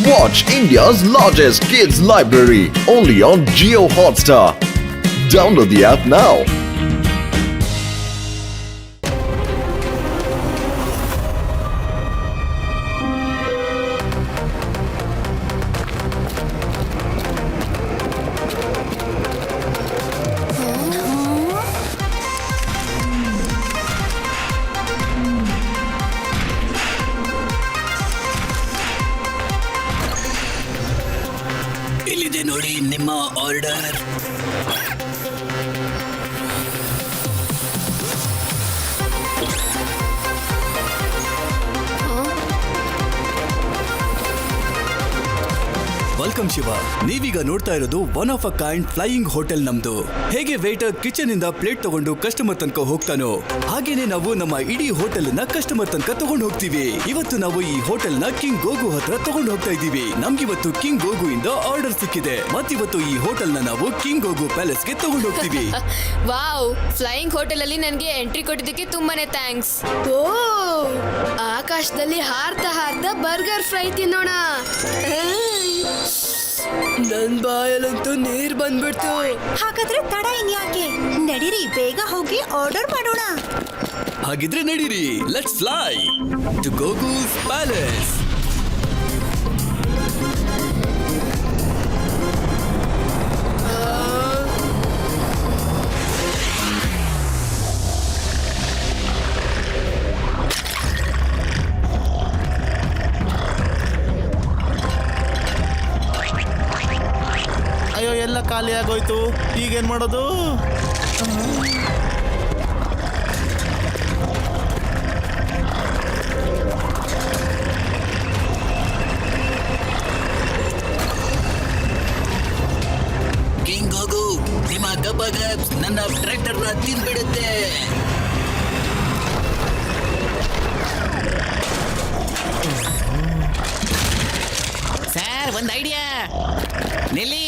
Watch India's largest kids library only on Jio Hotstar. Download the app now. ಇಲ್ಲಿದೆ ನೋಡಿ ನಿಮ್ಮ order. Welcome Shiva. ನೀವೀಗ ನೋಡ್ತಾ ಇರೋದು one of a kind flying hotel ನಮ್ದು. ಹೇಗೆ ವೇಟರ್ ಕಿಚನ್ ಇಂದ ಪ್ಲೇಟ್ ತಗೊಂಡು ಕಸ್ಟಮರ್ ತನಕ ಹೋಗ್ತಾನೋ ಹಾಗೇನೆ ನಾವು ನಮ್ಮ ಇಡೀ ಹೋಟೆಲ್ ನ ಕಸ್ಟಮರ್ ತನಕ ತಗೊಂಡು ಹೋಗ್ತೀವಿ. ಇವತ್ತು ನಾವು ಈ ಹೋಟೆಲ್ ನ ಕಿಂಗ್ ಗೋಗು ಹತ್ರ ತಗೊಂಡು ಹೋಗ್ತಾ ಇದೀವಿ. ನಮ್ಗಿವತ್ತು ಕಿಂಗ್ ಗೋಗು ಇಂದ ಆರ್ಡರ್ ಸಿಕ್ಕಿದೆ. ಮತ್ತಿವತ್ತು ಈ ಹೋಟೆಲ್ ನ ನಾವು ಕಿಂಗ್ ಗೋಗು ಪ್ಯಾಲೇಸ್ ಗೆ ತಗೊಂಡು ಹೋಗ್ತೀವಿ. ವಾವ್, ಫ್ಲೈಯಿಂಗ್ ಹೋಟೆಲ್ ಅಲ್ಲಿ ನನಗೆ ಎಂಟ್ರಿ ಕೊಟ್ಟಿದ್ದಕ್ಕೆ ತುಂಬಾನೇ ಥ್ಯಾಂಕ್ಸ್. ಓ, ಆಕಾಶದಲ್ಲಿ ಹಾರ್ತಾ ಹಾರ್ತಾ ಬರ್ಗರ್ ಫ್ರೈ ತಿನ್ನೋಣ. ನನ್ ಬಾಯಲ್ಲಂತೂ ನೀರ್ ಬಂದ್ಬಿಡ್ತು. ಹಾಗಾದ್ರೆ ತಡ ಇನ್ಯಾಕೆ? ನಡೀರಿ, ಬೇಗ ಹೋಗಿ ಆರ್ಡರ್ ಮಾಡೋಣ. ಹಾಗಿದ್ರೆ ನಡೀರಿ, ಲೆಟ್ಸ್ ಫ್ಲೈ ಟು ಗೋಗುಸ್ ಪ್ಯಾಲೇಸ್. ಅಯ್ಯೋ, ಎಲ್ಲ ಖಾಲಿ ಆಗೋಯ್ತು. ಈಗೇನ್ ಮಾಡೋದು? ಕಿಂಗ್ ಗೋಗು, ನಿಮ್ಮ ಗಬ್ಬ ನನ್ನ ಟ್ರ್ಯಾಕ್ಟರ್ ನ ತಿಂದ್ಬಿಡುತ್ತೆ. ಸರ್, ಒಂದು ಐಡಿಯಾ. ನೆಲ್ಲಿ,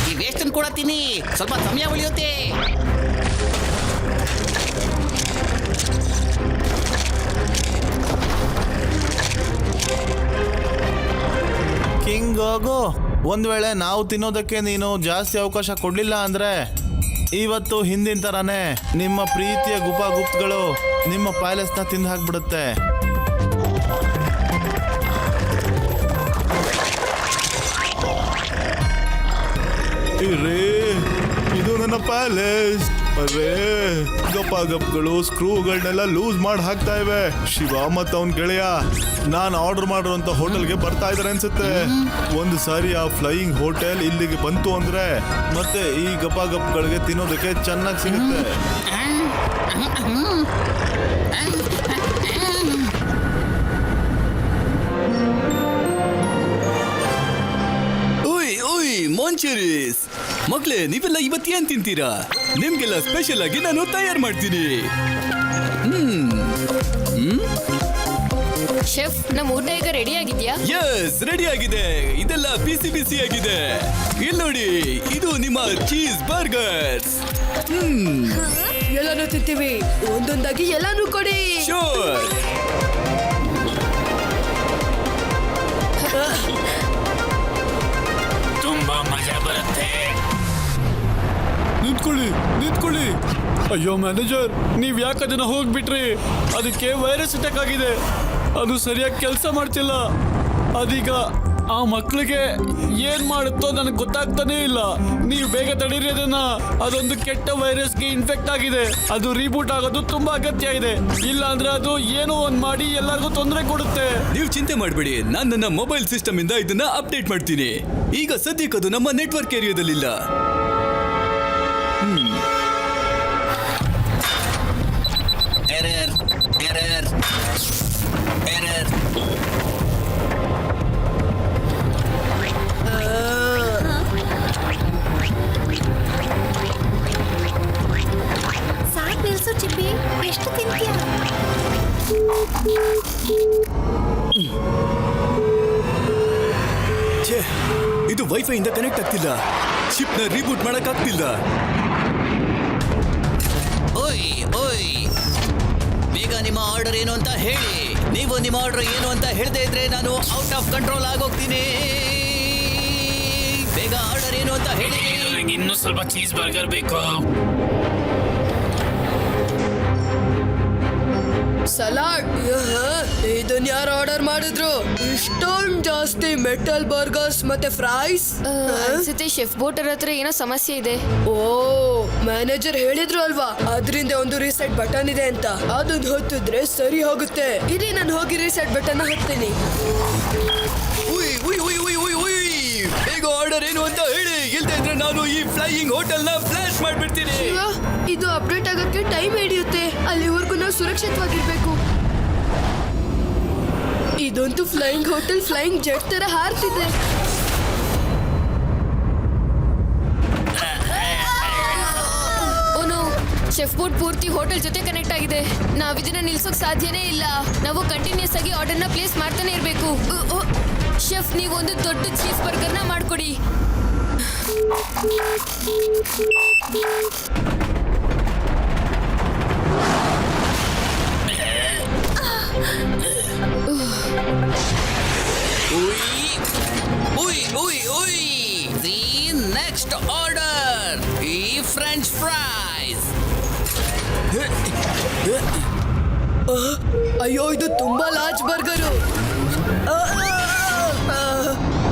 ಈ ವೇಸ್ಟ್ ಕೂಡ ತಿನ್ನಿ, ಸ್ವಲ್ಪ ಸಮಯ ಉಳಿಯುತ್ತೆ. ಕಿಂಗ್ ಗೋಗು, ಒಂದ್ ವೇಳೆ ನಾವು ತಿನ್ನೋದಕ್ಕೆ ನೀನು ಜಾಸ್ತಿ ಅವಕಾಶ ಕೊಡ್ಲಿಲ್ಲ ಅಂದ್ರೆ ಇವತ್ತು ಹಿಂದಿನ ತರಾನೇ ನಿಮ್ಮ ಪ್ರೀತಿಯ ಗುಪ್ತಗಳು ನಿಮ್ಮ ಪ್ಯಾಲೇಸ್ನ ತಿಂದು ಹಾಕ್ಬಿಡುತ್ತೆ. ಇದು ನನ್ನ ಪ್ಯಾಲೇಸ್. ಅರೇ, ಗಪ್ಗಳು ಸ್ಕ್ರೂಗಳನ್ನೆಲ್ಲ ಲೂಸ್ ಮಾಡಿ ಹಾಕ್ತಾ ಇವೆ. ಶಿವ ಮತ್ತು ಅವನ್ ಗೆಳೆಯ ನಾನು ಆರ್ಡರ್ ಮಾಡಿರುವಂತ ಹೋಟೆಲ್ಗೆ ಬರ್ತಾ ಇದಾರೆ ಅನ್ಸುತ್ತೆ. ಒಂದು ಸಾರಿ ಆ ಫ್ಲೈಯಿಂಗ್ ಹೋಟೆಲ್ ಇಲ್ಲಿಗೆ ಬಂತು ಅಂದ್ರೆ ಮತ್ತೆ ಈ ಗಪ್ಗಳಿಗೆ ತಿನ್ನೋದಕ್ಕೆ ಚೆನ್ನಾಗಿ ಸಿಗುತ್ತೆ. ಮಾಂಚೂರಿಯಸ್ ಮಕ್ಳೇ, ನೀವೆಲ್ಲ ಇವತ್ತೇನ್ ತಿಂತೀರಾ? ನಿಮ್ಗೆಲ್ಲ ಸ್ಪೆಷಲ್ ಆಗಿ ನಾನು ತಯಾರು ಮಾಡ್ತೀನಿ. ಶೆಫ್, ನಮ್ಮ ಊಟ ಈಗ ರೆಡಿ ಆಗಿದ್ಯಾ? ಎಸ್, ರೆಡಿ ಆಗಿದೆ. ಇದೆಲ್ಲ ಬಿಸಿ ಬಿಸಿ ಆಗಿದೆ. ಇಲ್ಲಿ ನೋಡಿ, ಇದು ನಿಮ್ಮ ಚೀಸ್ ಬರ್ಗರ್ಸ್. ಎಲ್ಲಾನು ತಿಂತೀವಿ, ಒಂದೊಂದಾಗಿ ಎಲ್ಲಾನು ಕೊಡಿ. ಶೋರ್. ತುಂಬಾ ಮಜಾ ಬರುತ್ತೆ. ನಿಂತ್ಕೊಳ್ಳಿ. ಅಯ್ಯೋ ಮ್ಯಾನೇಜರ್, ನೀವ್ ಯಾಕೆ ಅದನ್ನ ಹೋಗ್ಬಿಟ್ರಿ? ಅದಕ್ಕೆ ವೈರಸ್ ಅಟ್ಯಾಕ್ ಆಗಿದೆ. ಅದು ಸರಿಯಾಗಿ ಕೆಲಸ ಮಾಡ್ತಿಲ್ಲ. ಅದೀಗ ಆ ಮಕ್ಳಿಗೆ ಏನ್ ಮಾಡುತ್ತೋ ನನಗೆ ಗೊತ್ತಾಗ್ತಾನೆ ಇಲ್ಲ. ನೀವು ಬೇಗ ತಡೀರಿ ಅದನ್ನ. ಅದೊಂದು ಕೆಟ್ಟ ವೈರಸ್ಗೆ ಇನ್ಫೆಕ್ಟ್ ಆಗಿದೆ. ಅದು ರೀಬೂಟ್ ಆಗೋದು ತುಂಬಾ ಅಗತ್ಯ ಇದೆ. ಇಲ್ಲ ಅಂದ್ರೆ ಅದು ಏನೋ ಒಂದ್ ಮಾಡಿ ಎಲ್ಲರಿಗೂ ತೊಂದರೆ ಕೊಡುತ್ತೆ. ನೀವು ಚಿಂತೆ ಮಾಡಬೇಡಿ, ನಾನು ನನ್ನ ಮೊಬೈಲ್ ಸಿಸ್ಟಮ್ ಇಂದ ಇದನ್ನ ಅಪ್ಡೇಟ್ ಮಾಡ್ತೀನಿ. ಈಗ ಸದ್ಯಕ್ಕೆ ಅದು ನಮ್ಮ ನೆಟ್ವರ್ಕ್ ಏರಿಯಾದಲ್ಲಿಲ್ಲ. Error error error. ಸಾಕ್ ನಿಲ್ಸು ಚಿಪ್ಪಿ, ಎಷ್ಟು ತಿಂತೀಯ? ಇದು ವೈಫೈ ಇಂದ ಕನೆಕ್ಟ್ ಆಗ್ತಿಲ್ಲ. ಶಿಪ್ ನ ರೀಬೂಟ್ ಮಾಡಕ್ ಆಗ್ತಿಲ್ಲ. ಓಯ್ ಓಯ್, ಬೇಗ ನಿಮ್ಮ ಆರ್ಡರ್ ಏನು ಅಂತ ಹೇಳಿ. ನೀವು ನಿಮ್ಮ ಆರ್ಡರ್ ಏನು ಅಂತ ಹೇಳದೇ ಇದ್ರೆ ನಾನು ಔಟ್ ಆಫ್ ಕಂಟ್ರೋಲ್ ಆಗೋಗ್ತೀನಿ. ಬೇಗ ಆರ್ಡರ್ ಏನು ಅಂತ ಹೇಳಿ. ಇನ್ನೂ ಸ್ವಲ್ಪ ಚೀಸ್ ಬರ್ಗರ್ ಬೇಕು. ಸಲಾಡ್. ಇದನ್ ಯಾರು ಆರ್ಡರ್ ಮಾಡಿದ್ರು? ಇಷ್ಟೊಂದ್ ಜಾಸ್ತಿ ಮೆಟಲ್ ಬರ್ಗರ್ಸ್ ಮತ್ತೆ ಫ್ರೈಸ್. ಅನ್ಸುತ್ತೆ ಶೆಫ್ ಬೋಟರ್ ಹತ್ರ ಏನೋ ಸಮಸ್ಯೆ ಇದೆ. ಓ, ಮ್ಯಾನೇಜರ್ ಹೇಳಿದ್ರು ಅಲ್ವಾ ಅದ್ರಿಂದ ಒಂದು ರೀಸೆಟ್ ಬಟನ್ ಇದೆ ಅಂತ. ಅದನ್ನ ಹೊತ್ತಿದ್ರೆ ಸರಿ ಹೋಗುತ್ತೆ. ಇರಿ, ನಾನು ಹೋಗಿ ರೀಸೆಟ್ ಬಟನ್ ಹೊತ್ತೀನಿ. ಉಯ್ ಉಯ್ ಉಯ್ ಉಯ್ ಉಯ್ ಉಯ್ ಬೇಗ ಆರ್ಡರ್ ಏನು ಅಂತ ಹೇಳಿ, ಇಲ್ದೇ ಇದ್ರೆ ನಾನು ಈ ಫ್ಲೈಯಿಂಗ್ ಹೋಟೆಲ್ ನ ಫ್ಲಾಶ್ ಮಾಡ್ಬಿಡ್ತೀನಿ. ಅಯ್ಯೋ, ಇದು ಅಪ್ಡೇಟ್ ಆಗಕ್ಕೆ ಟೈಮ್ ಹಿಡಿಯುತ್ತೆ. ಅಲ್ಲಿವರೆಗೂ ನಾವು ಸುರಕ್ಷಿತವಾಗಿರ್ಬೇಕು. ಇದಂತೂ ಫ್ಲೈಯಿಂಗ್ ಹೋಟೆಲ್ ಫ್ಲೈಯಿಂಗ್ ಜೆಟ್ ತರ ಹಾರ್ತಿದೆ. ಓನು, ಶೆಫ್ ಬೋಟ್ ಪೂರ್ತಿ ಹೋಟೆಲ್ ಜೊತೆ ಕನೆಕ್ಟ್ ಆಗಿದೆ. ನಾವ್ ಇದನ್ನ ನಿಲ್ಸೋಕ್ ಸಾಧ್ಯನೇ ಇಲ್ಲ. ನಾವು ಕಂಟಿನ್ಯೂಸ್ ಆಗಿ ಆರ್ಡರ್ನ ಪ್ಲೇಸ್ ಮಾಡ್ತಾನೆ ಇರ್ಬೇಕು. ಶೆಫ್, ನೀವು ಒಂದು ದೊಡ್ಡ ಚೀಸ್ ಬರ್ಗರ್ನ ಮಾಡ್ಕೊಡಿ. ಉಯ್ ಉಯ್ ಉಯ್ ದಿ ನೆಕ್ಸ್ಟ್ ಆರ್ಡರ್ ಈ ಫ್ರೆಂಚ್ ಫ್ರೈಸ್. ಅಯ್ಯೋ, ಇದು ತುಂಬಾ ಲಾರ್ಜ್ ಬರ್ಗರು.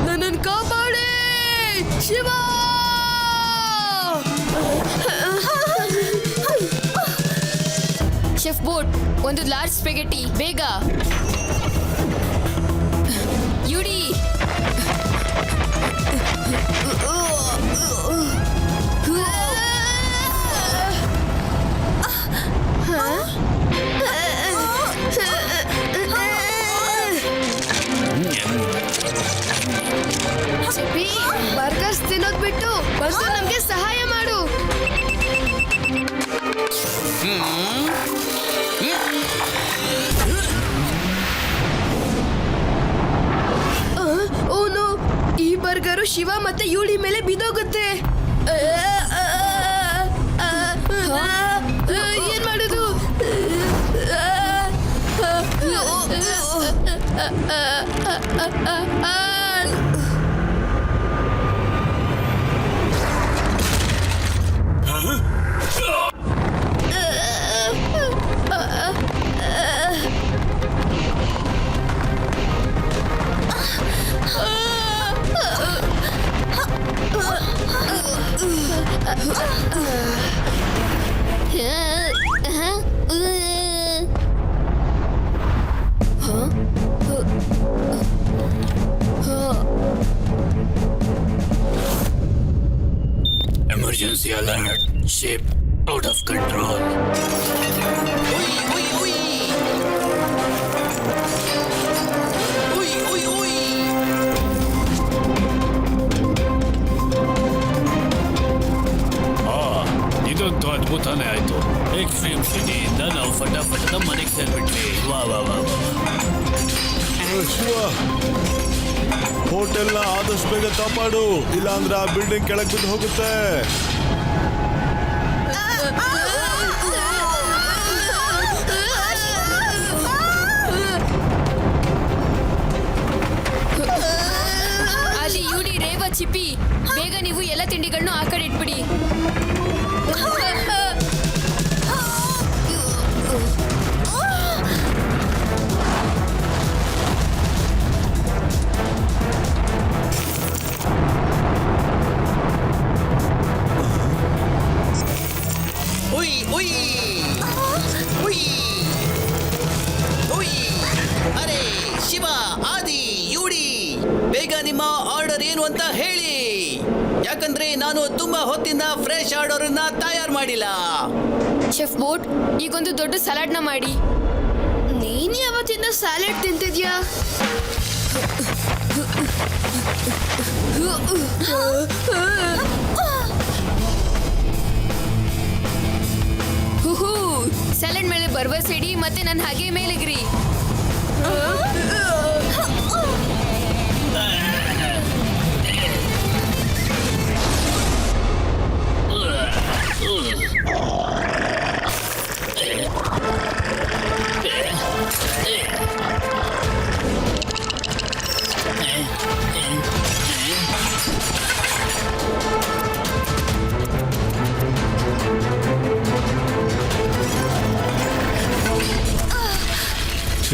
ನನ್ನನ್ನು ಕಾಪಾಡಿ ಶಿವ. ಶೆಫ್ ಬೋಟ್, ಒಂದು ಲಾರ್ಜ್ ಸ್ಪೆಗೆಟಿ ಬೇಗ. ಯುಡಿ, ಬರ್ಗರ್ಸ್ ತಿನ್ನೋದ್ ಬಿಟ್ಟು ಬಂದು ನಮ್ಗೆ ಸಹಾಯ ಮಾಡು. ಓನು, ಈ ಬರ್ಗರು ಶಿವ ಮತ್ತೆ ಯೂಳಿ ಮೇಲೆ ಬಿದ್ದೋಗುತ್ತೆ. ಏನ್ ಮಾಡುದು? Emergency alert. Ship out of control. ಉಯ್ ಉಯ್ ಉಯ್ ಉಯ್ ಉಯ್ ಉಯ್. ಇದಂತೂ ಅದ್ಭುತನೇ ಆಯ್ತು. ಎಕ್ಸ್ಟ್ರೀಮ್ ಸಿಟಿಯಿಂದ ನಾವು ಫಟಾಫಟ್ ನಮ್ಮ ಮನೆಗೆ ಸೇರ್ಬಿಟ್ವಿ. ವಾ ವಾ ವಾ ವಾ. ಶಿವ, ಹೋಟೆಲ್ನ ಆದಷ್ಟು ಬೇಗ ಕಾಪಾಡು, ಇಲ್ಲಾಂದ್ರೆ ಆ ಬಿಲ್ಡಿಂಗ್ ಕೆಳಗೆ ಬಿದ್ದು ಹೋಗುತ್ತೆ. ಆದಿ, ಯುಡಿ, ರೇವ, ಚಿಪ್ಪಿ, ಬೇಗ ನೀವು ಎಲ್ಲ ತಿಂಡಿಗಳನ್ನು ಆ ಕಡೆ ಇಟ್ಬಿಡಿ. ಉಯ್ ಉಯ್ ಉಯ್ ಉಯ್. ಅರೆ ಶಿವ, ಆದಿ, ಯೂಡಿ, ಬೇಗ ನಿಮ್ಮ ಆರ್ಡರ್ ಏನು ಅಂತ ಹೇಳಿ. ಯಾಕಂದ್ರೆ ನಾನು ತುಂಬಾ ಹೊತ್ತಿಂದ ಫ್ರೆಶ್ ಆರ್ಡರ್ ಅನ್ನ ತಯಾರು ಮಾಡಿಲ್ಲ. ಶೆಫ್ ಬೋಟ್, ಈಗೊಂದು ದೊಡ್ಡ ಸಲಾಡ್ನ ಮಾಡಿ. ನೀನ್ ಯಾವತ್ತಿಂದ ಸ್ಯಾಲೆಡ್ ತಿಂತಿದ್ಯಾ? ಹುಹು, ಸಲಾಡ್ ಮೇಲೆ ಭರವಸೆ ಇಡಿ ಮತ್ತೆ ನನ್ನ ಹಾಗೆ ಮೇಲೆಗ್ರಿ.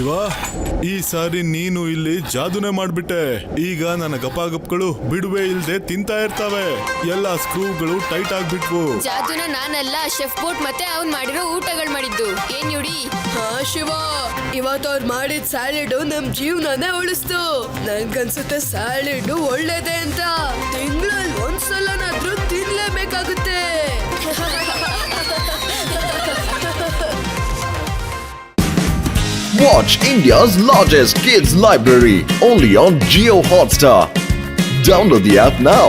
ಶಿವ, ಈ ಸಾರಿ ನೀನು ಇಲ್ಲಿ ಜಾದೂನೇ ಮಾಡ್ಬಿಟ್ಟೆ. ಈಗ ನನ್ನ ಗಪಾಗಪ್ಗಳು ಬಿಡುವೆ ಇಲ್ದೆ ತಿಂತಾ ಇರ್ತಾವೆ. ಎಲ್ಲ ಸ್ಕ್ರೂಗಳು ಟೈಟ್ ಆಗ್ಬಿಟ್ವು. ಜಾದೂನ ನಾನಲ್ಲ, ಶೆಫ್ ಬೋಟ್ ಮತ್ತೆ ಅವ್ನ್ ಮಾಡಿರೋ ಊಟಗಳು ಮಾಡಿದ್ದು. ಏನ್ ಯುಡಿ? ಹಾ ಶಿವ, ಇವತ್ತು ಅವ್ರು ಮಾಡಿದ ಸ್ಯಾಲೆಡ್ ನಮ್ ಜೀವನನೇ ಉಳಿಸ್ತು. ನನ್ಗನ್ಸುತ್ತೆ ಸ್ಯಾಲೆಡ್ ಒಳ್ಳೇದೇ ಅಂತ. ತಿಂಗಳಲ್ಲಿ ಒಂದ್ಸಲನಾದ್ರೂ ತಿನ್ಲೇಬೇಕಾಗುತ್ತೆ. Watch India's largest kids library only on Geo Hotstar. Download the app now.